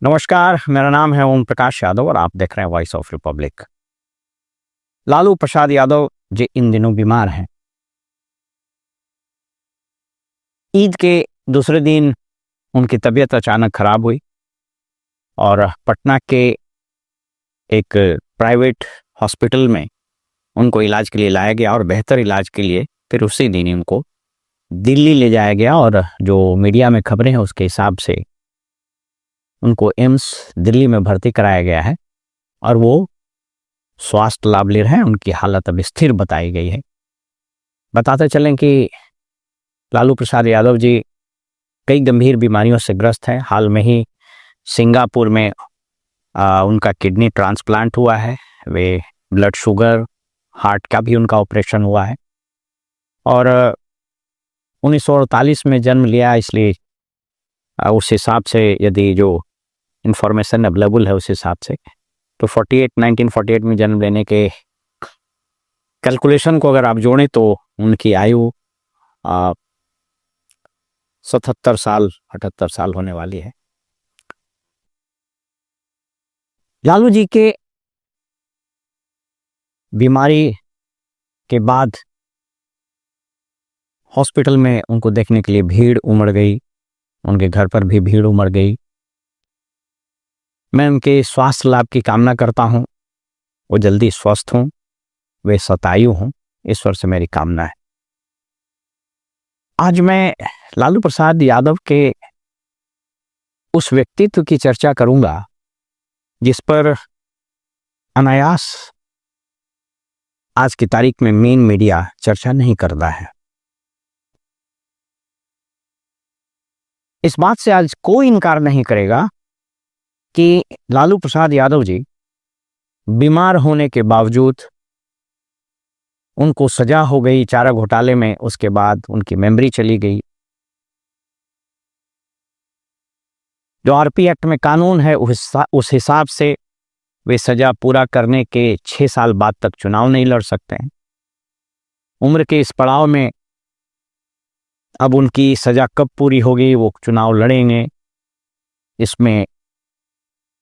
नमस्कार, मेरा नाम है ओम प्रकाश यादव और आप देख रहे हैं voice of Republic. Lalu Prasad Yadav ji इन दिनों बीमार हैं। ईद के दूसरे दिन उनकी तबीयत अचानक खराब हुई और पटना के एक प्राइवेट हॉस्पिटल में उनको इलाज के लिए लाया गया और बेहतर इलाज के लिए फिर उसी दिन उनको दिल्ली ले जाया गया और जो मीडिया में खबरें हैं उसके हिसाब से उनको एम्स दिल्ली में भर्ती कराया गया है और वो स्वास्थ्य लाभ ले रहे हैं। उनकी हालत अब स्थिर बताई गई है। बताते चलें कि लालू प्रसाद यादव जी कई गंभीर बीमारियों से ग्रस्त हैं। हाल में ही सिंगापुर में उनका किडनी ट्रांसप्लांट हुआ है। वे ब्लड शुगर, हार्ट का भी उनका ऑपरेशन हुआ है और 1948 में जन्म लिया, इसलिए उस हिसाब से यदि जो इंफॉर्मेशन अवेलेबल है उस हिसाब से तो 1948 में जन्म लेने के कैलकुलेशन को अगर आप जोड़ें तो उनकी आयु 77 साल 78 साल होने वाली है। लालू जी के बीमारी के बाद हॉस्पिटल में उनको देखने के लिए भीड़ उमड़ गई, उनके घर पर भी भीड़ उमड़ गई। मैं उनके स्वास्थ्य लाभ की कामना करता हूं, वो जल्दी स्वस्थ हों, वे शतायु हों, ईश्वर से मेरी कामना है। आज मैं लालू प्रसाद यादव के उस व्यक्तित्व की चर्चा करूंगा जिस पर अनायास आज की तारीख में मेन मीडिया चर्चा नहीं करता है। इस बात से आज कोई इनकार नहीं करेगा कि लालू प्रसाद यादव जी बीमार होने के बावजूद उनको सजा हो गई चारा घोटाले में, उसके बाद उनकी मेमोरी चली गई। जो आरपी एक्ट में कानून है उस हिसाब से वे सजा पूरा करने के 6 साल बाद तक चुनाव नहीं लड़ सकते हैं। उम्र के इस पड़ाव में अब उनकी सजा कब पूरी होगी, वो चुनाव लड़ेंगे, इसमें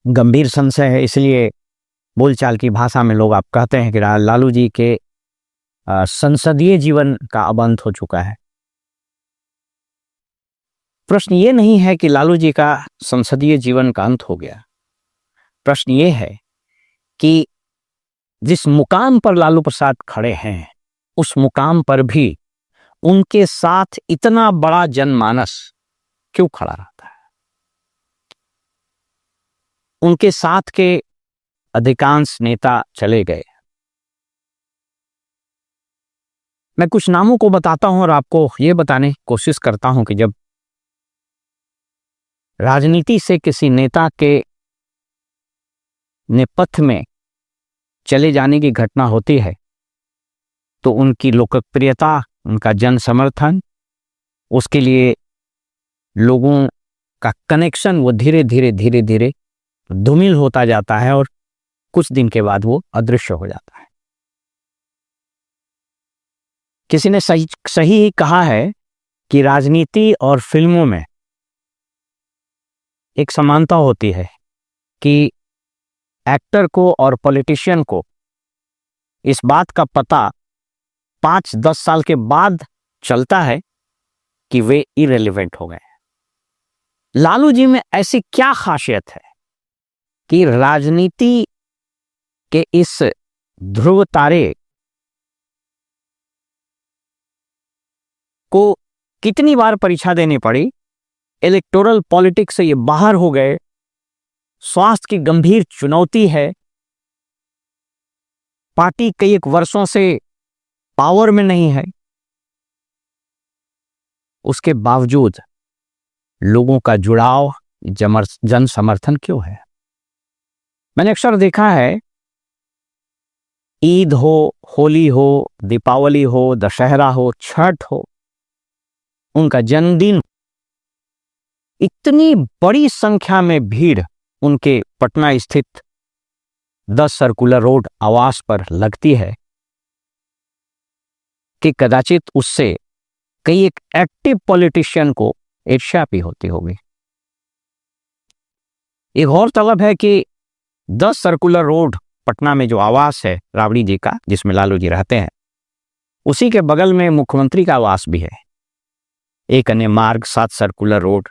गंभीर संशय है। इसलिए बोलचाल की भाषा में लोग आप कहते हैं कि लालू जी के संसदीय जीवन का अब अंत हो चुका है। प्रश्न ये नहीं है कि लालू जी का संसदीय जीवन का अंत हो गया। प्रश्न ये है कि जिस मुकाम पर लालू प्रसाद खड़े हैं उस मुकाम पर भी उनके साथ इतना बड़ा जनमानस क्यों खड़ा रहता है। उनके साथ के अधिकांश नेता चले गए। मैं कुछ नामों को बताता हूं और आपको यह बताने की कोशिश करता हूं कि जब राजनीति से किसी नेता के नेपथ्य में चले जाने की घटना होती है तो उनकी लोकप्रियता, उनका जन समर्थन, उसके लिए लोगों का कनेक्शन वो धीरे धीरे धूमिल होता जाता है और कुछ दिन के बाद वो अदृश्य हो जाता है। किसी ने सही कहा है कि राजनीति और फिल्मों में एक समानता होती है कि एक्टर को और पॉलिटिशियन को इस बात का पता 5-10 साल के बाद चलता है कि वे इरेलीवेंट हो गए। लालू जी में ऐसी क्या खासियत है कि राजनीति के इस ध्रुव तारे को कितनी बार परीक्षा देनी पड़ी, इलेक्टोरल पॉलिटिक्स से ये बाहर हो गए, स्वास्थ्य की गंभीर चुनौती है, पार्टी कई एक वर्षों से पावर में नहीं है, उसके बावजूद लोगों का जुड़ाव, जन समर्थन क्यों है। मैंने अक्सर देखा है, ईद हो, होली हो, दीपावली हो, दशहरा हो, छठ हो, उनका जन्मदिन, इतनी बड़ी संख्या में भीड़ उनके पटना स्थित 10 सर्कुलर रोड आवास पर लगती है कि कदाचित उससे कई एक एक्टिव पॉलिटिशियन को ईर्ष्या भी होती होगी। एक और तलब है कि 10 सर्कुलर रोड पटना में जो आवास है राबड़ी जी का, जिसमें लालू जी रहते हैं, उसी के बगल में मुख्यमंत्री का आवास भी है। एक अन्य मार्ग 7 सर्कुलर रोड,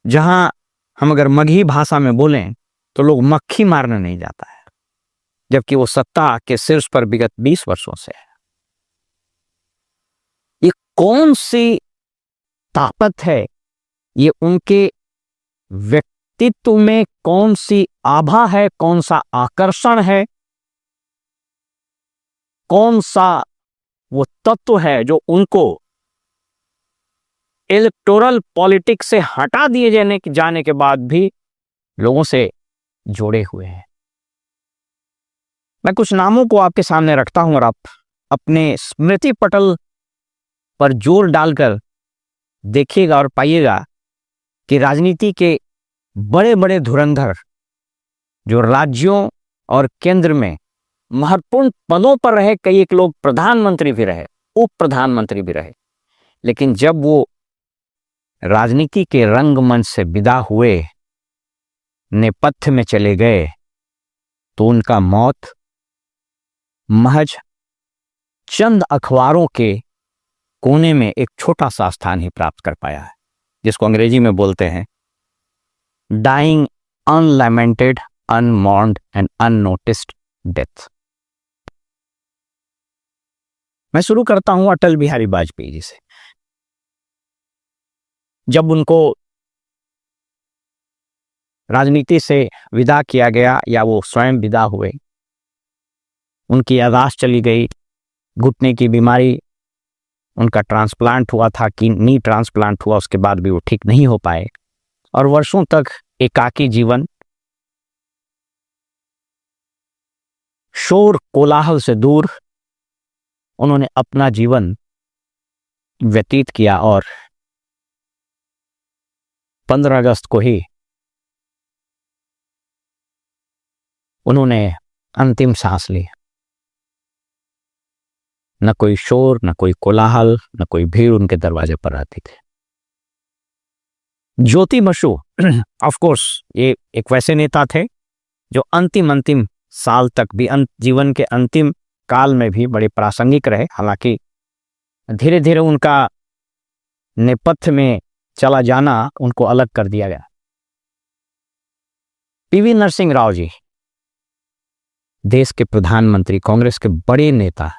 जहां हम अगर मगही भाषा में बोलें तो लोग मक्खी मारने नहीं जाता है, जबकि वो सत्ता के शीर्ष पर विगत 20 वर्षों से है। ये कौन सी ताकत है, ये उनके व्यक्तित्व में कौन सी आभा है, कौन सा आकर्षण है, कौन सा वो तत्व है जो उनको इलेक्टोरल पॉलिटिक्स से हटा दिए जाने के बाद भी लोगों से जोड़े हुए हैं। मैं कुछ नामों को आपके सामने रखता हूं और आप अपने स्मृति पटल पर जोर डालकर देखिएगा और पाइएगा कि राजनीति के बड़े बड़े धुरंधर जो राज्यों और केंद्र में महत्वपूर्ण पदों पर रहे, कई एक लोग प्रधानमंत्री भी रहे, उप प्रधानमंत्री भी रहे, लेकिन जब वो राजनीति के रंगमंच से विदा हुए, नेपथ्य में चले गए, तो उनका मौत महज चंद अखबारों के कोने में एक छोटा सा स्थान ही प्राप्त कर पाया है, जिसको अंग्रेजी में बोलते हैं डाइंग अनलैमेंटेड, अनमॉर्न्ड एंड अननोटिस्ड डेथ। मैं शुरू करता हूं अटल बिहारी वाजपेयी जी से। जब उनको राजनीति से विदा किया गया या वो स्वयं विदा हुए, उनकी याददाश्त चली गई, घुटने की बीमारी, उनका ट्रांसप्लांट हुआ था, किडनी ट्रांसप्लांट हुआ, उसके बाद भी वो ठीक नहीं हो पाए और वर्षों तक एकाकी जीवन, शोर कोलाहल से दूर उन्होंने अपना जीवन व्यतीत किया और 15 अगस्त को ही उन्होंने अंतिम सांस ली। न कोई शोर, न कोई कोलाहल, न कोई भीड़ उनके दरवाजे पर आती थी। ज्योति बसु ऑफ कोर्स ये एक वैसे नेता थे जो अंतिम साल तक भी, जीवन के अंतिम काल में भी बड़े प्रासंगिक रहे। हालांकि धीरे धीरे उनका नेपथ्य में चला जाना उनको अलग कर दिया गया। पीवी नरसिंह राव जी, देश के प्रधानमंत्री, कांग्रेस के बड़े नेता,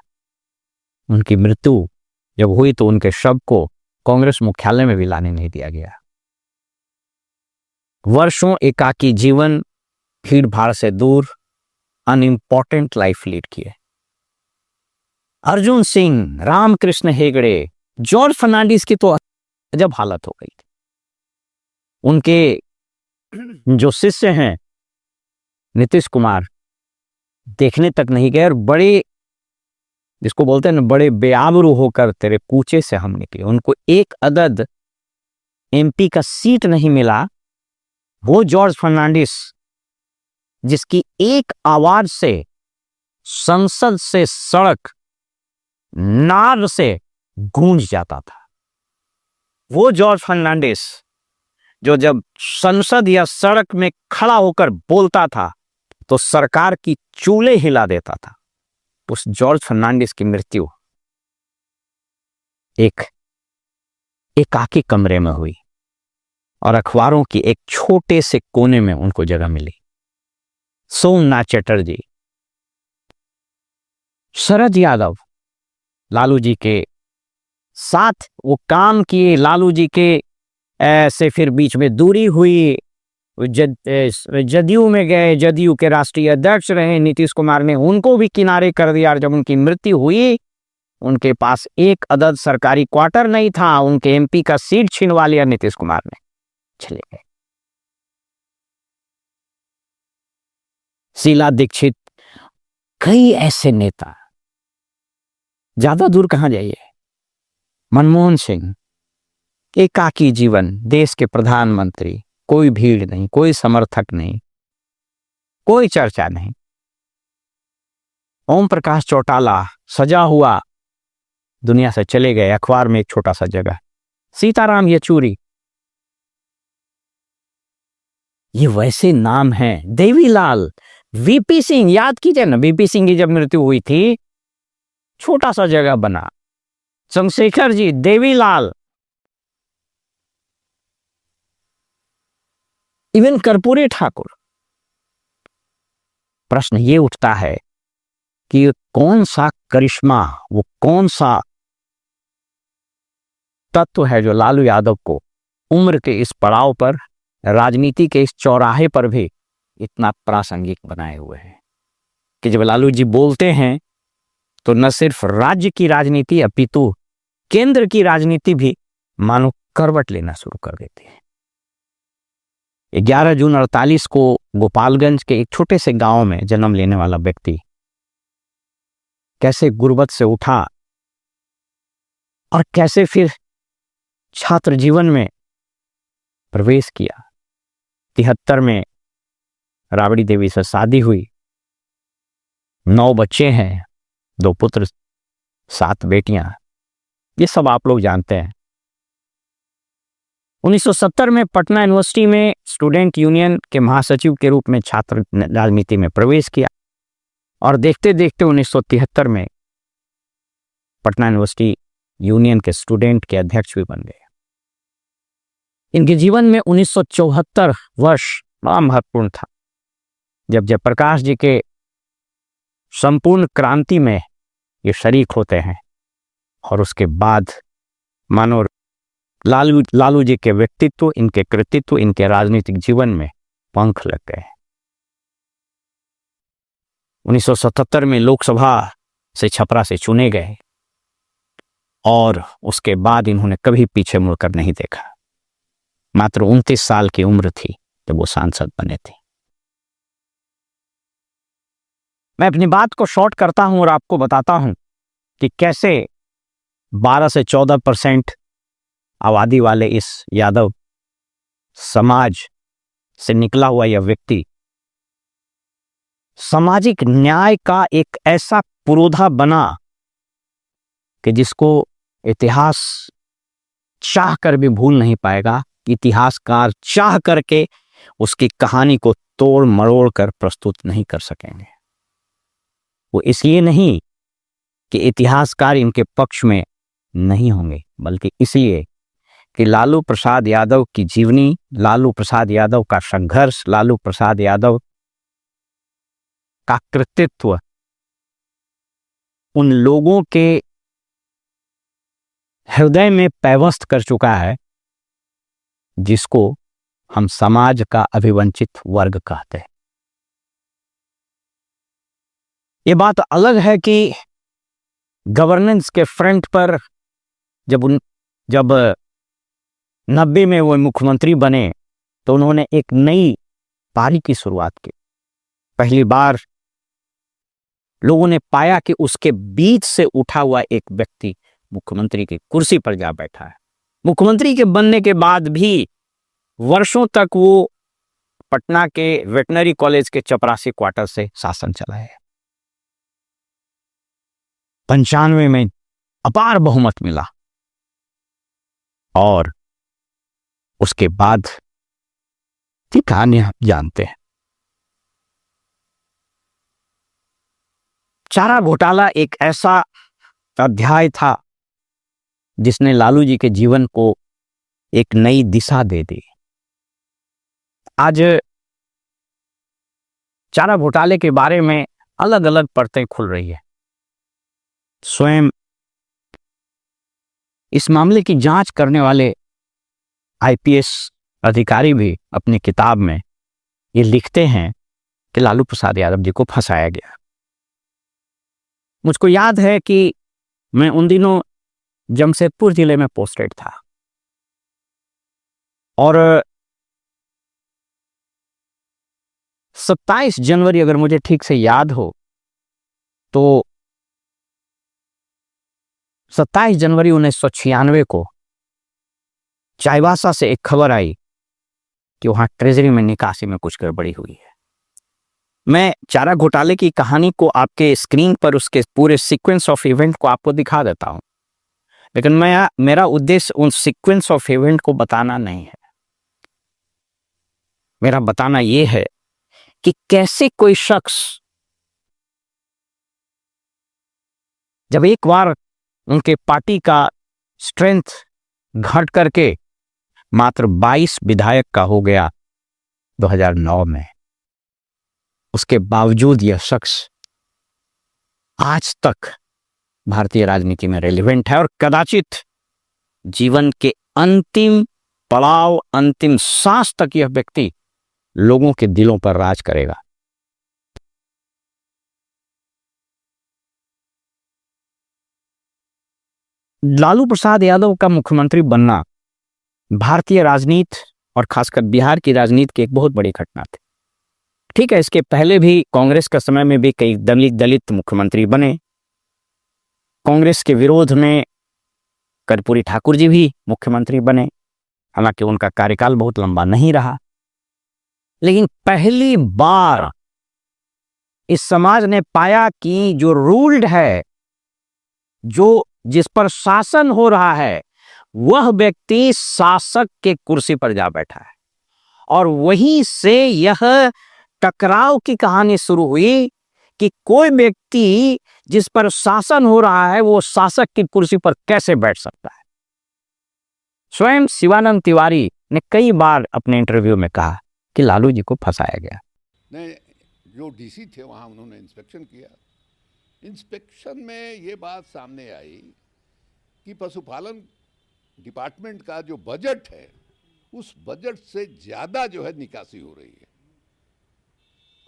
उनकी मृत्यु जब हुई तो उनके शव को कांग्रेस मुख्यालय में भी लाने नहीं दिया गया। वर्षों एकाकी जीवन, भीड़ भाड़ से दूर, अनइम्पॉर्टेंट लाइफ लीड किए। अर्जुन सिंह, रामकृष्ण हेगड़े, जॉर्ज फर्नांडिस की तो अजब हालत हो गई थी। उनके जो शिष्य हैं नीतीश कुमार, देखने तक नहीं गए और बड़े, जिसको बोलते हैं ना, बड़े बेआबरू होकर तेरे कूचे से हम निकले। उनको एक अदद एमपी का सीट नहीं मिला। वो जॉर्ज फर्नांडिस, जिसकी एक आवाज से संसद से सड़क नाद से गूंज जाता था, वो जॉर्ज फर्नांडिस जो जब संसद या सड़क में खड़ा होकर बोलता था तो सरकार की चूल्हे हिला देता था, उस जॉर्ज फर्नांडिस की मृत्यु एक एकाकी कमरे में हुई और अखबारों की एक छोटे से कोने में उनको जगह मिली। सोमनाथ चटर्जी, शरद यादव, लालू जी के साथ वो काम किए, लालू जी के ऐसे फिर बीच में दूरी हुई, जदयू में गए, जदयू के राष्ट्रीय अध्यक्ष रहे नीतीश कुमार ने उनको भी किनारे कर दिया और जब उनकी मृत्यु हुई उनके पास एक अदद सरकारी क्वार्टर नहीं था, उनके एमपी का सीट छीनवा लिया नीतीश कुमार ने, चले गए। शीला दीक्षित, कई ऐसे नेता, ज्यादा दूर कहां जाइए, मनमोहन सिंह, एकाकी जीवन, देश के प्रधानमंत्री, कोई भीड़ नहीं, कोई समर्थक नहीं, कोई चर्चा नहीं। ओम प्रकाश चौटाला सजा हुआ दुनिया से चले गए, अखबार में एक छोटा सा जगह। सीताराम येचूरी, ये वैसे नाम हैं। देवीलाल, वीपी सिंह, याद कीजिए ना, वीपी सिंह की जब मृत्यु हुई थी, छोटा सा जगह बना। चंद्रशेखर जी, देवीलाल, इवन कर्पूरी ठाकुर। प्रश्न ये उठता है कि कौन सा करिश्मा, वो कौन सा तत्व है जो लालू यादव को उम्र के इस पड़ाव पर, राजनीति के इस चौराहे पर भी इतना प्रासंगिक बनाए हुए हैं कि जब लालू जी बोलते हैं तो न सिर्फ राज्य की राजनीति अपितु केंद्र की राजनीति भी मानो करवट लेना शुरू कर देती है। 11 जून 48 को गोपालगंज के एक छोटे से गांव में जन्म लेने वाला व्यक्ति कैसे गुर्बत से उठा और कैसे फिर छात्र जीवन में प्रवेश किया। 73 में राबड़ी देवी से शादी हुई, 9 बच्चे हैं, 2 पुत्र 7 बेटियां, ये सब आप लोग जानते हैं। 1970 में पटना यूनिवर्सिटी में स्टूडेंट यूनियन के महासचिव के रूप में छात्र राजनीति में प्रवेश किया और देखते देखते 1973 में पटना यूनिवर्सिटी यूनियन के स्टूडेंट के अध्यक्ष भी बन गए। इनके जीवन में 1974 वर्ष बड़ा महत्वपूर्ण था, जब जयप्रकाश जी के संपूर्ण क्रांति में ये शरीक होते हैं और उसके बाद मानो लालू जी के व्यक्तित्व, इनके कृतित्व, इनके राजनीतिक जीवन में पंख लग गए। 1977 में लोकसभा से छपरा से चुने गए और उसके बाद इन्होंने कभी पीछे मुड़कर नहीं देखा। मात्र 29 साल की उम्र थी जब वो सांसद बने थे। मैं अपनी बात को शॉर्ट करता हूं और आपको बताता हूं कि कैसे 12 से 14% आबादी वाले इस यादव समाज से निकला हुआ यह व्यक्ति सामाजिक न्याय का एक ऐसा पुरोधा बना कि जिसको इतिहास चाह कर भी भूल नहीं पाएगा। इतिहासकार चाह करके उसकी कहानी को तोड़ मरोड़ कर प्रस्तुत नहीं कर सकेंगे। वो इसलिए नहीं कि इतिहासकार इनके पक्ष में नहीं होंगे, बल्कि इसलिए कि लालू प्रसाद यादव की जीवनी, लालू प्रसाद यादव का संघर्ष, लालू प्रसाद यादव का कृतित्व उन लोगों के हृदय में पैवस्त कर चुका है जिसको हम समाज का अभिवंचित वर्ग कहते हैं। ये बात अलग है कि गवर्नेंस के फ्रंट पर जब 90 में वो मुख्यमंत्री बने तो उन्होंने एक नई पारी की शुरुआत की। पहली बार लोगों ने पाया कि उसके बीच से उठा हुआ एक व्यक्ति मुख्यमंत्री की कुर्सी पर जा बैठा है। मुख्यमंत्री के बनने के बाद भी वर्षों तक वो पटना के वेटनरी कॉलेज के चपरासी क्वार्टर से शासन चलाए। 95 में अपार बहुमत मिला और उसके बाद की कहानी आप जानते हैं। चारा घोटाला एक ऐसा अध्याय था जिसने लालू जी के जीवन को एक नई दिशा दे दी। आज चारा घोटाले के बारे में अलग अलग परतें खुल रही है। स्वयं इस मामले की जांच करने वाले आईपीएस अधिकारी भी अपनी किताब में ये लिखते हैं कि लालू प्रसाद यादव जी को फंसाया गया। मुझको याद है कि मैं उन दिनों जमशेदपुर जिले में पोस्टेड था और 27 जनवरी अगर मुझे ठीक से याद हो तो 27 जनवरी 1996 को चाईबासा से एक खबर आई कि वहां ट्रेजरी में निकासी में कुछ गड़बड़ी हुई है। मैं चारा घोटाले की कहानी को आपके स्क्रीन पर उसके पूरे सीक्वेंस ऑफ इवेंट को आपको दिखा देता हूं, लेकिन मेरा उद्देश्य उन सीक्वेंस ऑफ इवेंट को बताना नहीं है। मेरा बताना यह है कि कैसे कोई शख्स जब एक बार उनके पार्टी का स्ट्रेंथ घट करके मात्र 22 विधायक का हो गया 2009 में, उसके बावजूद यह शख्स आज तक भारतीय राजनीति में रेलेवेंट है और कदाचित जीवन के अंतिम पड़ाव, अंतिम सांस तक यह व्यक्ति लोगों के दिलों पर राज करेगा। लालू प्रसाद यादव का मुख्यमंत्री बनना भारतीय राजनीति और खासकर बिहार की राजनीति की एक बहुत बड़ी घटना थी। ठीक है, इसके पहले भी कांग्रेस के समय में भी कई दलित मुख्यमंत्री बने। कांग्रेस के विरोध में कर्पूरी ठाकुर जी भी मुख्यमंत्री बने, हालांकि उनका कार्यकाल बहुत लंबा नहीं रहा। लेकिन पहली बार इस समाज ने पाया कि जो रूल्ड है, जो जिस पर शासन हो रहा है, वह व्यक्ति शासक के कुर्सी पर जा बैठा है। और वहीं से यह टकराव की कहानी शुरू हुई कि कोई व्यक्ति जिस पर शासन हो रहा है वो शासक की कुर्सी पर कैसे बैठ सकता है। स्वयं शिवानंद तिवारी ने कई बार अपने इंटरव्यू में कहा कि लालू जी को फंसाया गया। नहीं, जो डीसी थे वहाँ उन्होंने इंस्पेक्शन किया। इंस्पेक्शन में ये बात सामने आई कि पशुपालन डिपार्टमेंट का जो बजट है उस बजट से ज़्यादा जो है निकासी हो रही है,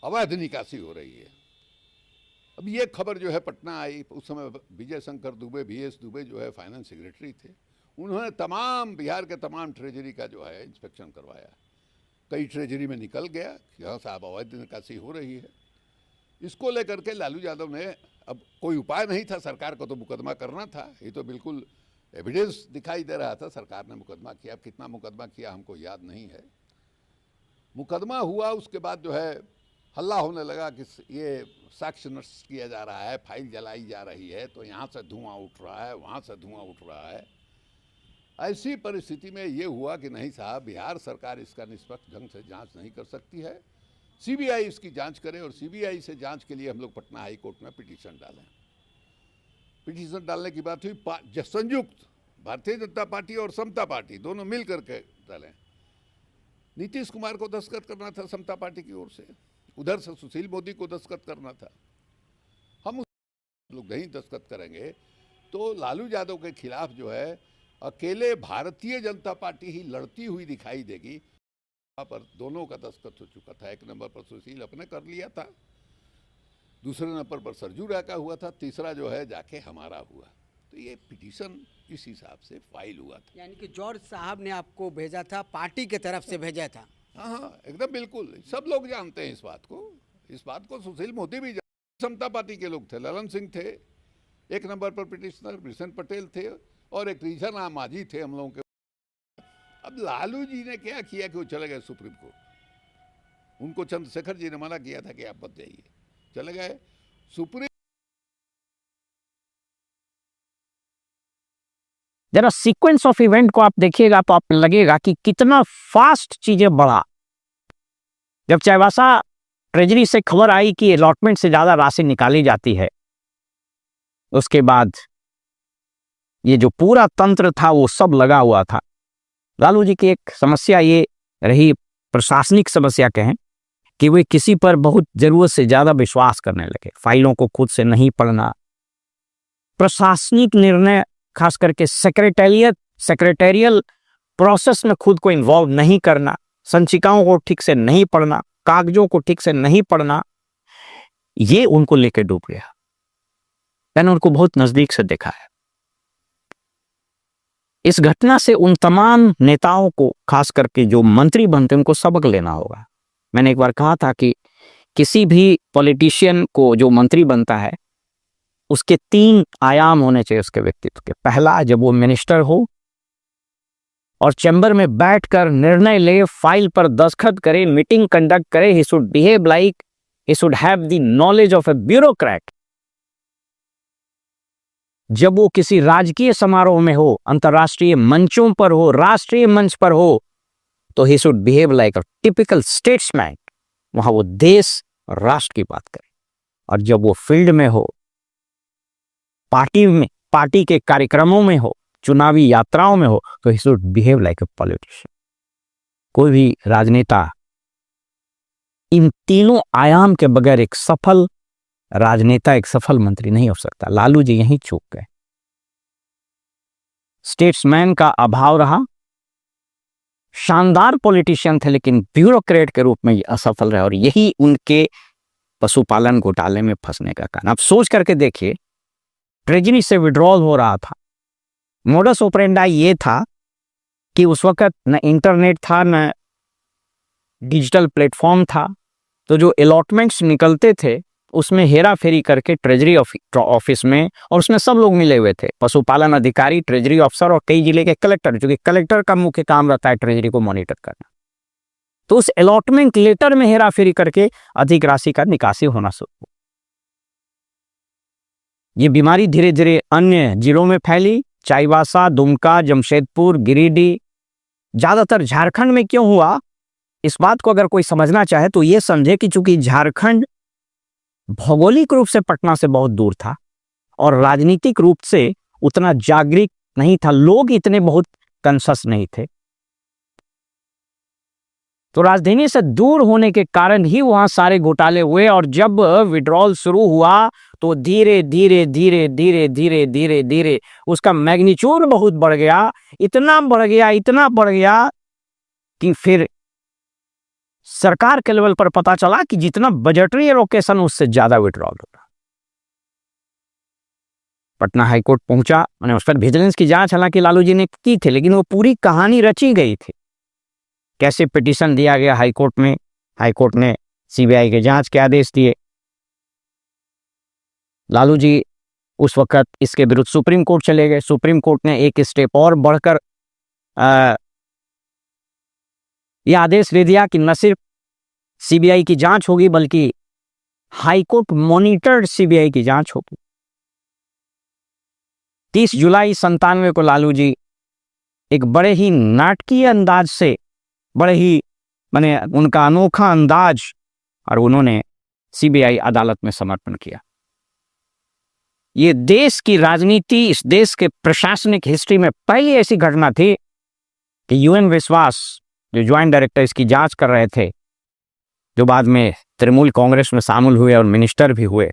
अवैध निकासी हो रही है। अब ये खबर जो है पटना आई, उस समय विजय शंकर दुबे, VS दुबे जो है फाइनेंस सेक्रेटरी थे, उन्होंने तमाम बिहार के तमाम ट्रेजरी का जो है इंस्पेक्शन करवाया। कई ट्रेजरी में निकल गया कि हाँ साहब अवैध निकासी हो रही है। इसको लेकर के लालू यादव ने, अब कोई उपाय नहीं था, सरकार को तो मुकदमा करना था, ये तो बिल्कुल एविडेंस दिखाई दे रहा था। सरकार ने मुकदमा किया, अब कितना मुकदमा किया हमको याद नहीं है। मुकदमा हुआ, उसके बाद जो है हल्ला होने लगा कि ये साक्ष्य नष्ट किया जा रहा है, फाइल जलाई जा रही है, तो यहाँ से धुआं उठ रहा है, वहाँ से धुआं उठ रहा है। ऐसी परिस्थिति में ये हुआ कि नहीं साहब, बिहार सरकार इसका निष्पक्ष ढंग से जांच नहीं कर सकती है, CBI इसकी जांच करे। और CBI से जांच के लिए हम लोग पटना हाई कोर्ट में पिटीशन डालें। पिटीशन डालने की बात हुई, संयुक्त भारतीय जनता पार्टी और समता पार्टी दोनों मिल करके डालें। नीतीश कुमार को दस्तखत करना था समता पार्टी की ओर से, उधर से सुशील मोदी को दस्तखत करना था। हम लोग नहीं दस्तखत करेंगे तो लालू यादव के खिलाफ जो है अकेले भारतीय जनता पार्टी ही लड़ती हुई दिखाई देगी। वहाँ पर दोनों का दस्तखत हो चुका था। एक नंबर पर सुशील अपने कर लिया था, दूसरे नंबर पर सरजू राय का हुआ था, तीसरा जो है जाके हमारा हुआ। तो ये पिटीशन इस हिसाब से फाइल हुआ था। यानी कि जॉर्ज साहब ने आपको भेजा था, पार्टी के तरफ से भेजा था? हाँ, एकदम बिल्कुल, सब लोग जानते हैं इस बात को सुशील मोदी भी समता पार्टी के लोग थे, ललन सिंह थे एक नंबर पर पिटिशनर, भीषण पटेल थे और एक रीजन माझी थे हम लोगों के। अब लालू जी ने क्या किया कि वो चले गए सुप्रीम कोर्ट। उनको चंद्रशेखर जी ने मना किया था कि आप मत जाइए, चले गए सुप्रीम। जरा सीक्वेंस ऑफ इवेंट को आप देखिएगा तो आप लगेगा कि कितना फास्ट चीजें बढ़ा। जब चाईबासा ट्रेजरी से खबर आई कि अलॉटमेंट से ज्यादा राशि निकाली जाती है, उसके बाद ये जो पूरा तंत्र था वो सब लगा हुआ था। लालू जी की एक समस्या ये रही, प्रशासनिक समस्या कहें, कि वे किसी पर बहुत जरूरत से ज्यादा विश्वास करने लगे। फाइलों को खुद से नहीं पढ़ना, प्रशासनिक निर्णय खास करके सेक्रेटेरियल प्रोसेस में खुद को इन्वॉल्व नहीं करना, संचिकाओं को ठीक से नहीं पढ़ना, कागजों को ठीक से नहीं पढ़ना, ये उनको लेके डूब गया। मैंने उनको बहुत नजदीक से देखा है। इस घटना से उन तमाम नेताओं को, खास करके जो मंत्री बनते हैं, उनको सबक लेना होगा। मैंने एक बार कहा था कि किसी भी पॉलिटिशियन को जो मंत्री बनता है उसके 3 आयाम होने चाहिए उसके व्यक्तित्व के। पहला, जब वो मिनिस्टर हो और चैम्बर में बैठकर निर्णय ले, फाइल पर दस्तखत करे, मीटिंग कंडक्ट करे, he should behave like he should have the knowledge of A bureaucrat. जब वो किसी राजकीय समारोह में हो, अंतर्राष्ट्रीय मंचों पर हो, राष्ट्रीय मंच पर हो, तो he should behave like a typical statesman. वहां वो देश और राष्ट्र की बात करे, और जब वो फील्ड में हो, पार्टी के कार्यक्रमों में हो, चुनावी यात्राओं में हो, तो he should behave like a politician. कोई भी राजनेता इन तीनों आयाम के बगैर एक सफल राजनेता, एक सफल मंत्री नहीं हो सकता। लालू जी यहीं चूक गए। स्टेट्समैन का अभाव रहा, शानदार पॉलिटिशियन थे लेकिन ब्यूरोक्रेट के रूप में ये असफल रहे, और यही उनके पशुपालन घोटाले में फंसने का कारण। आप सोच करके देखिए, ट्रेजरी से विड्रॉल हो रहा था, मोडस ऑपरेंडाई ये था कि उस वक्त न इंटरनेट था न डिजिटल प्लेटफॉर्म था, तो जो अलॉटमेंट्स निकलते थे उसमें हेरा फेरी करके ट्रेजरी ऑफिस में, और उसमें सब लोग मिले हुए थे, पशुपालन अधिकारी, ट्रेजरी अफसर और कई जिले के कलेक्टर, जो कि कलेक्टर का मुख्य काम रहता है ट्रेजरी को मॉनिटर करना। तो उस अलॉटमेंट लेटर में हेरा फेरी करके अधिक राशि का निकासी होना शुरू हुआ। ये बीमारी धीरे धीरे अन्य जिलों में फैली, चाईबासा, दुमका, जमशेदपुर, गिरिडीह, ज्यादातर झारखंड में क्यों हुआ, इस बात को अगर कोई समझना चाहे तो ये समझे कि चूंकि झारखंड भौगोलिक रूप से पटना से बहुत दूर था और राजनीतिक रूप से उतना जागृत नहीं था, लोग इतने बहुत कॉन्शियस नहीं थे, तो राजधानी से दूर होने के कारण ही वहां सारे घोटाले हुए। और जब विड्रॉल शुरू हुआ तो धीरे धीरे धीरे धीरे धीरे धीरे धीरे उसका मैग्नीट्यूड बहुत बढ़ गया, इतना बढ़ गया कि फिर सरकार के लेवल पर पता चला कि जितना बजटरी एलोकेशन उससे ज्यादा विड्रॉल हो रहा। पटना हाईकोर्ट पहुंचा, मैंने उस पर विजिलेंस की जांच हालांकि लालू जी ने की थी, लेकिन वो पूरी कहानी रची गई थी। कैसे पिटीशन दिया गया हाईकोर्ट में, हाईकोर्ट ने सीबीआई के जांच के आदेश दिए। लालू जी उस वक्त इसके विरुद्ध सुप्रीम कोर्ट चले गए। सुप्रीम कोर्ट ने एक स्टेप और बढ़कर यह आदेश दे दिया कि न सिर्फ सीबीआई की जांच होगी बल्कि हाईकोर्ट मॉनिटर्ड सीबीआई की जांच होगी। 30 जुलाई 97 को लालू जी एक बड़े ही नाटकीय अंदाज से, बड़े ही माने उनका अनोखा अंदाज, और उन्होंने सीबीआई अदालत में समर्पण किया। ये देश की राजनीति, इस देश के प्रशासनिक हिस्ट्री में पहली ऐसी घटना थी कि यूएन विश्वास जो ज्वाइंट डायरेक्टर इसकी जांच कर रहे थे, जो बाद में तृणमूल कांग्रेस में शामिल हुए और मिनिस्टर भी हुए,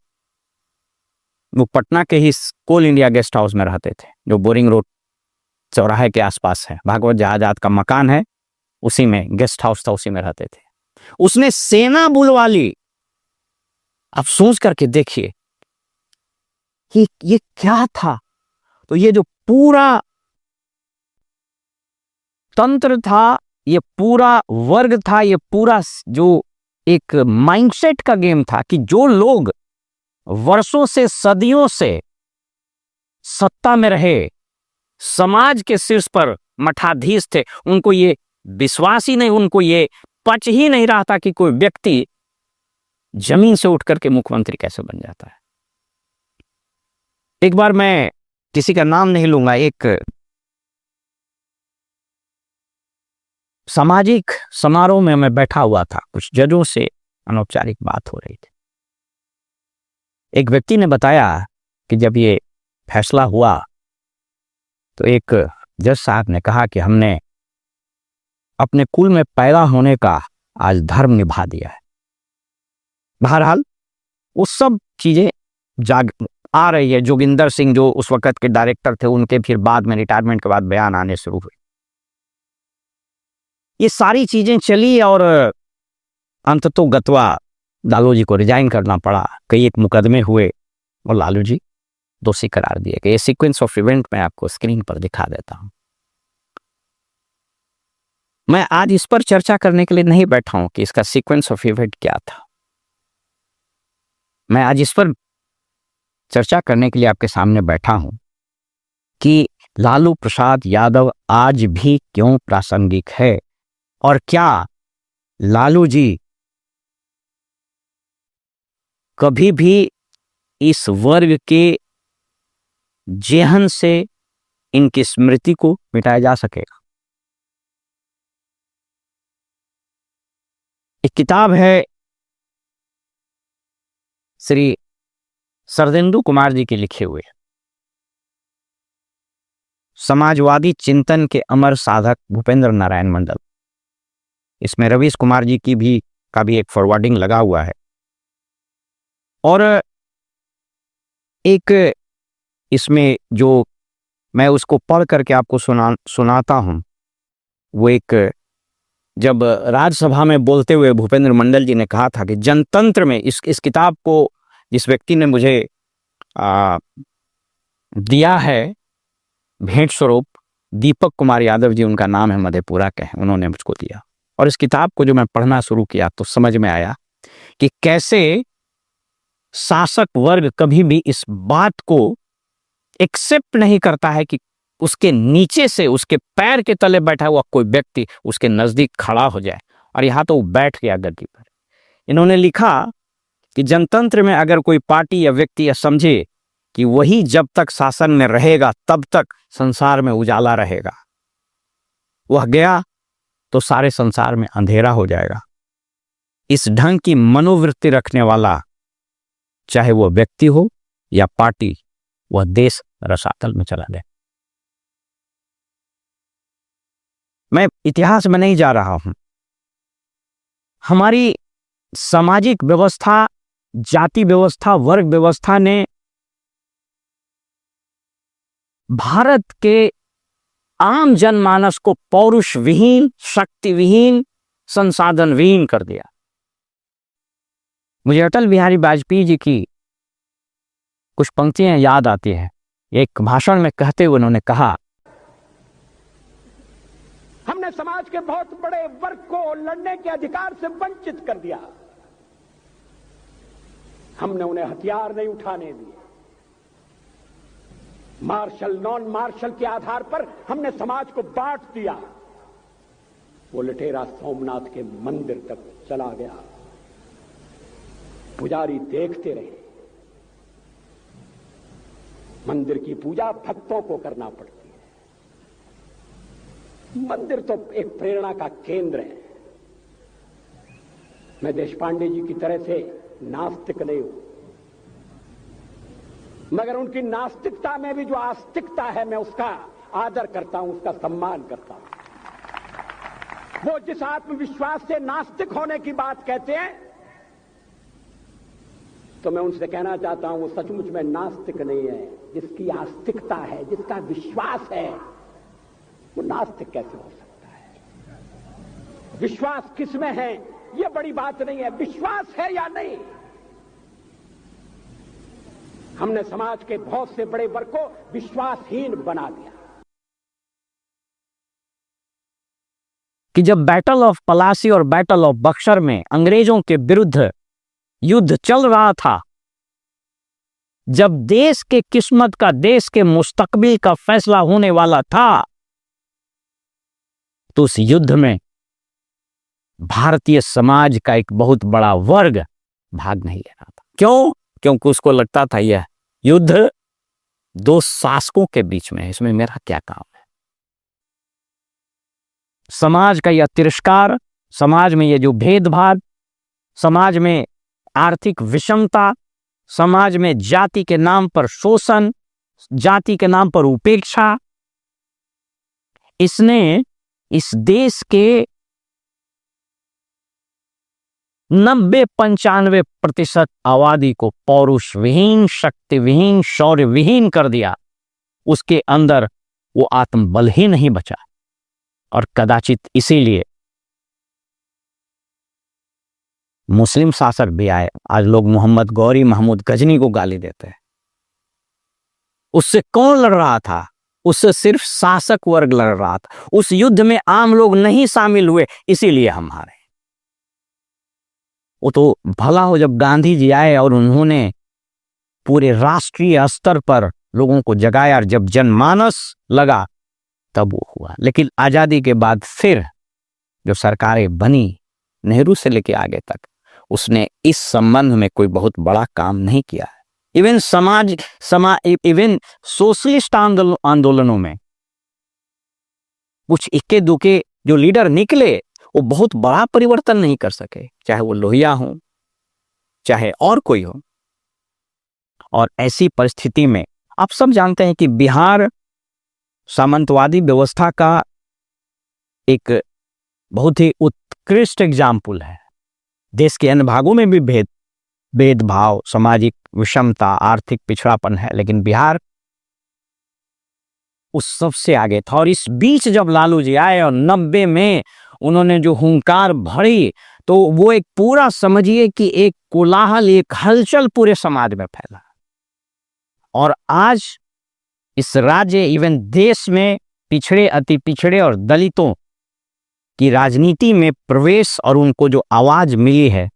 वो पटना के ही कोल इंडिया गेस्ट हाउस में रहते थे, जो बोरिंग रोड चौराहे के आसपास है। भागवत जहाजात का मकान है, उसी में गेस्ट हाउस था, उसी में रहते थे। उसने सेना बुलवा ली। आप सोच करके देखिए ये क्या था। तो ये जो पूरा तंत्र था, ये पूरा वर्ग था, ये पूरा जो एक माइंडसेट का गेम था कि जो लोग वर्षों से, सदियों से सत्ता में रहे, समाज के शीर्ष पर मठाधीश थे, उनको ये विश्वास ही नहीं, उनको ये पच ही नहीं रहा था कि कोई व्यक्ति जमीन से उठ करके मुख्यमंत्री कैसे बन जाता है। एक बार, मैं किसी का नाम नहीं लूंगा, एक सामाजिक समारोह में मैं बैठा हुआ था, कुछ जजों से अनौपचारिक बात हो रही थी। एक व्यक्ति ने बताया कि जब ये फैसला हुआ तो एक जज साहब ने कहा कि हमने अपने कुल में पैदा होने का आज धर्म निभा दिया है। बहरहाल वो सब चीजें आ रही है। जोगिंदर सिंह जो उस वक्त के डायरेक्टर थे, उनके फिर बाद में रिटायरमेंट के बाद बयान आने शुरू हुए। ये सारी चीजें चली और अंततोगत्वा लालू जी को रिजाइन करना पड़ा। कई एक मुकदमे हुए और लालू जी दोषी करार दिए गए। ये सीक्वेंस ऑफ इवेंट मैं आपको स्क्रीन पर दिखा देता हूं। मैं आज इस पर चर्चा करने के लिए नहीं बैठा हूं कि इसका सीक्वेंस ऑफ इवेंट क्या था। मैं आज इस पर चर्चा करने के लिए आपके सामने बैठा हूं कि लालू प्रसाद यादव आज भी क्यों प्रासंगिक है, और क्या लालू जी कभी भी इस वर्ग के जेहन से इनकी स्मृति को मिटाया जा सकेगा। एक किताब है श्री शरदिंदु कुमार जी के लिखे हुए, समाजवादी चिंतन के अमर साधक भूपेंद्र नारायण मंडल। इसमें रवीश कुमार जी का भी एक फॉरवर्डिंग लगा हुआ है। और एक इसमें जो मैं उसको पढ़ करके आपको सुनाता हूं, वो एक जब राज्यसभा में बोलते हुए भूपेंद्र मंडल जी ने कहा था कि जनतंत्र में इस किताब को जिस व्यक्ति ने मुझे दिया है भेंट स्वरूप, दीपक कुमार यादव जी उनका नाम है, मधेपुरा के हैं, उन्होंने मुझको दिया। और इस किताब को जो मैं पढ़ना शुरू किया तो समझ में आया कि कैसे शासक वर्ग कभी भी इस बात को एक्सेप्ट नहीं करता है कि उसके नीचे से, उसके पैर के तले बैठा हुआ कोई व्यक्ति उसके नजदीक खड़ा हो जाए। और यहां तो वो बैठ गया गद्दी पर। इन्होंने लिखा कि जनतंत्र में अगर कोई पार्टी या व्यक्ति यह समझे कि वही जब तक शासन में रहेगा तब तक संसार में उजाला रहेगा, वह गया तो सारे संसार में अंधेरा हो जाएगा। इस ढंग की मनोवृत्ति रखने वाला, चाहे वह व्यक्ति हो या पार्टी, वह देश रसातल में चला जाए। मैं इतिहास में नहीं जा रहा हूं। हमारी सामाजिक व्यवस्था, जाति व्यवस्था, वर्ग व्यवस्था ने भारत के आम जनमानस को पौरुष विहीन, शक्ति विहीन, संसाधन विहीन कर दिया। मुझे अटल बिहारी वाजपेयी जी की कुछ पंक्तियां याद आती हैं। एक भाषण में कहते हुए उन्होंने कहा, हमने समाज के बहुत बड़े वर्ग को लड़ने के अधिकार से वंचित कर दिया। हमने उन्हें हथियार नहीं उठाने दिए। मार्शल, नॉन मार्शल के आधार पर हमने समाज को बांट दिया। वो लुटेरा सोमनाथ के मंदिर तक चला गया। पुजारी देखते रहे। मंदिर की पूजा भक्तों को करना पड़ती है। मंदिर तो एक प्रेरणा का केंद्र है। मैं देशपांडे जी की तरह से नास्तिक नहीं हूं, मगर उनकी नास्तिकता में भी जो आस्तिकता है, मैं उसका आदर करता हूं, उसका सम्मान करता हूं। वो जिस आत्मविश्वास से नास्तिक होने की बात कहते हैं, तो मैं उनसे कहना चाहता हूं वो सचमुच में नास्तिक नहीं है। जिसकी आस्तिकता है, जिसका विश्वास है, वो नास्तिक कैसे हो सकता है? विश्वास किसमें है ये बड़ी बात नहीं है, विश्वास है या नहीं। हमने समाज के बहुत से बड़े वर्ग को विश्वासहीन बना दिया। कि जब बैटल ऑफ पलासी और बैटल ऑफ बक्सर में अंग्रेजों के विरुद्ध युद्ध चल रहा था, जब देश के किस्मत का, देश के मुस्तकबिल का फैसला होने वाला था, तो उस युद्ध में भारतीय समाज का एक बहुत बड़ा वर्ग भाग नहीं ले रहा था। क्यों? क्योंकि उसको लगता था यह युद्ध दो शासकों के बीच में है, इसमें मेरा क्या काम है। समाज का यह तिरस्कार, समाज में यह जो भेदभाव, समाज में आर्थिक विषमता, समाज में जाति के नाम पर शोषण, जाति के नाम पर उपेक्षा, इसने इस देश के 90-95% आबादी को पौरुष विहीन, शक्ति विहीन, शौर्य विहीन कर दिया। उसके अंदर वो आत्मबल ही नहीं बचा। और कदाचित इसीलिए मुस्लिम शासक भी आए। आज लोग मोहम्मद गौरी, महमूद गजनी को गाली देते हैं। उससे कौन लड़ रहा था? उससे सिर्फ शासक वर्ग लड़ रहा था। उस युद्ध में आम लोग नहीं शामिल हुए, इसीलिए हम हारे। वो तो भला हो जब गांधी जी आए और उन्होंने पूरे राष्ट्रीय स्तर पर लोगों को जगाया, और जब जनमानस लगा तब वो हुआ। लेकिन आजादी के बाद फिर जो सरकारें बनी, नेहरू से लेके आगे तक, उसने इस संबंध में कोई बहुत बड़ा काम नहीं किया है। इवन सोशलिस्ट आंदोलनों में कुछ इक्के दुक्के जो लीडर निकले, वो बहुत बड़ा परिवर्तन नहीं कर सके, चाहे वो लोहिया हो, चाहे और कोई हो। और ऐसी परिस्थिति में आप सब जानते हैं कि बिहार सामंतवादी व्यवस्था का एक बहुत ही उत्कृष्ट एग्जाम्पल है। देश के अन्य भागों में भी भेदभाव, सामाजिक विषमता, आर्थिक पिछड़ापन है, लेकिन बिहार उस सबसे आगे था। और इस बीच जब लालू जी आए और 90 में उन्होंने जो हुंकार भरी, तो वो एक पूरा समझिए कि एक कोलाहल, एक हलचल पूरे समाज में फैला। और आज इस राज्य इवन देश में पिछड़े, अति पिछड़े और दलितों की राजनीति में प्रवेश और उनको जो आवाज मिली है,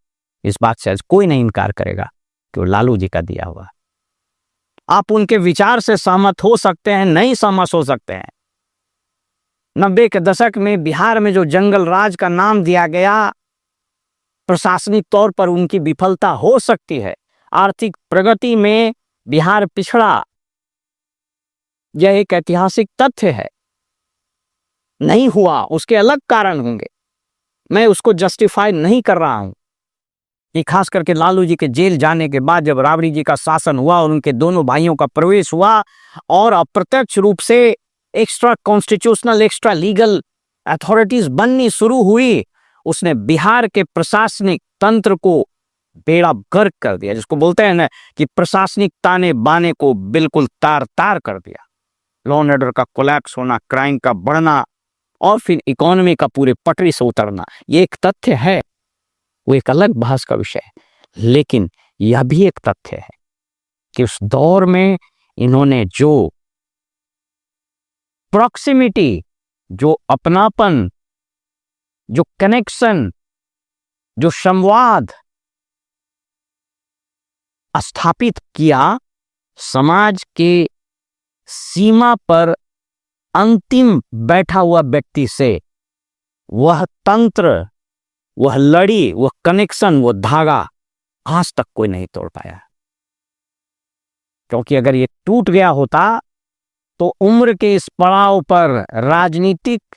इस बात से आज कोई नहीं इनकार करेगा कि वो लालू जी का दिया हुआ। आप उनके विचार से सहमत हो सकते हैं, नहीं सहमत हो सकते हैं। 90 के दशक में बिहार में जो जंगल राज का नाम दिया गया, प्रशासनिक तौर पर उनकी विफलता हो सकती है। आर्थिक प्रगति में बिहार पिछड़ा, यह एक ऐतिहासिक तथ्य है। नहीं हुआ, उसके अलग कारण होंगे, मैं उसको जस्टिफाई नहीं कर रहा हूं। ये खास करके लालू जी के जेल जाने के बाद जब राबड़ी जी का शासन हुआ और उनके दोनों भाइयों का प्रवेश हुआ और अप्रत्यक्ष रूप से extra constitutional, extra legal authorities बननी शुरू हुई, उसने बिहार के प्रशासनिक तंत्र को बेड़ा गर्क कर दिया, जिसको बोलते हैं ना कि प्रशासनिक ताने बाने को बिल्कुल तार तार कर दिया। लॉ एंड ऑर्डर का कोलैप्स होना, क्राइम का बढ़ना और फिर इकोनॉमी का पूरे पटरी से उतरना, ये एक तथ्य है, वो एक अलग बहस का विषय है। लेकिन यह भी एक तथ्य है कि उस दौर में इन्होंने जो प्रॉक्सिमिटी, जो अपनापन, जो कनेक्शन, जो संवाद स्थापित किया, समाज के सीमा पर अंतिम बैठा हुआ व्यक्ति से, वह तंत्र, वह लड़ी, वह कनेक्शन, वो धागा आज तक कोई नहीं तोड़ पाया। क्योंकि अगर ये टूट गया होता तो उम्र के इस पड़ाव पर, राजनीतिक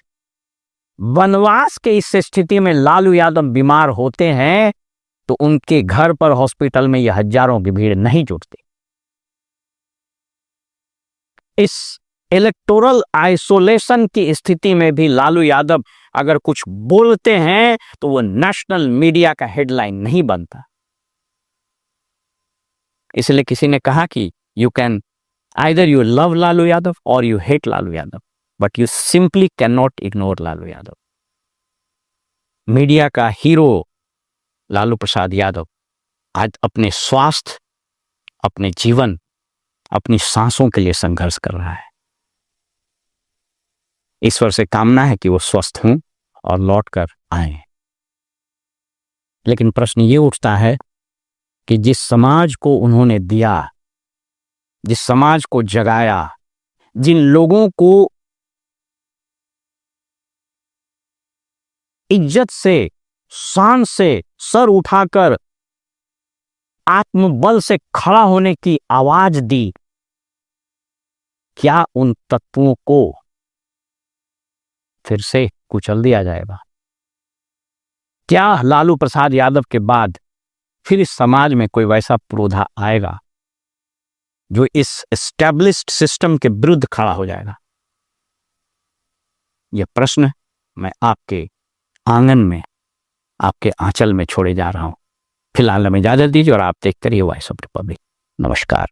वनवास के इस स्थिति में लालू यादव बीमार होते हैं तो उनके घर पर हॉस्पिटल में यह हजारों की भीड़ नहीं जुटती। इस इलेक्टोरल आइसोलेशन की स्थिति में भी लालू यादव अगर कुछ बोलते हैं तो वो नेशनल मीडिया का हेडलाइन नहीं बनता। इसलिए किसी ने कहा कि you can either you love Lalu Yadav और you hate Lalu Yadav, but you simply can not ignore Lalu Yadav. Media का हीरो लालू प्रसाद यादव आज अपने स्वास्थ्य, अपने जीवन, अपनी सांसों के लिए संघर्ष कर रहा है। ईश्वर से कामना है कि वो स्वस्थ हों और लौटकर आए। लेकिन प्रश्न ये उठता है कि जिस समाज को उन्होंने दिया, जिस समाज को जगाया, जिन लोगों को इज्जत से, शान से सर उठाकर आत्मबल से खड़ा होने की आवाज दी, क्या उन तत्वों को फिर से कुचल दिया जाएगा? क्या लालू प्रसाद यादव के बाद फिर इस समाज में कोई वैसा पुरोधा आएगा जो इस एस्टैब्लिश्ड सिस्टम के विरुद्ध खड़ा हो जाएगा? यह प्रश्न मैं आपके आंगन में, आपके आंचल में छोड़े जा रहा हूं। फिलहाल हमें इजाजत दीजिए और आप देखते रहिए वॉइस ऑफ रिपब्लिक। नमस्कार।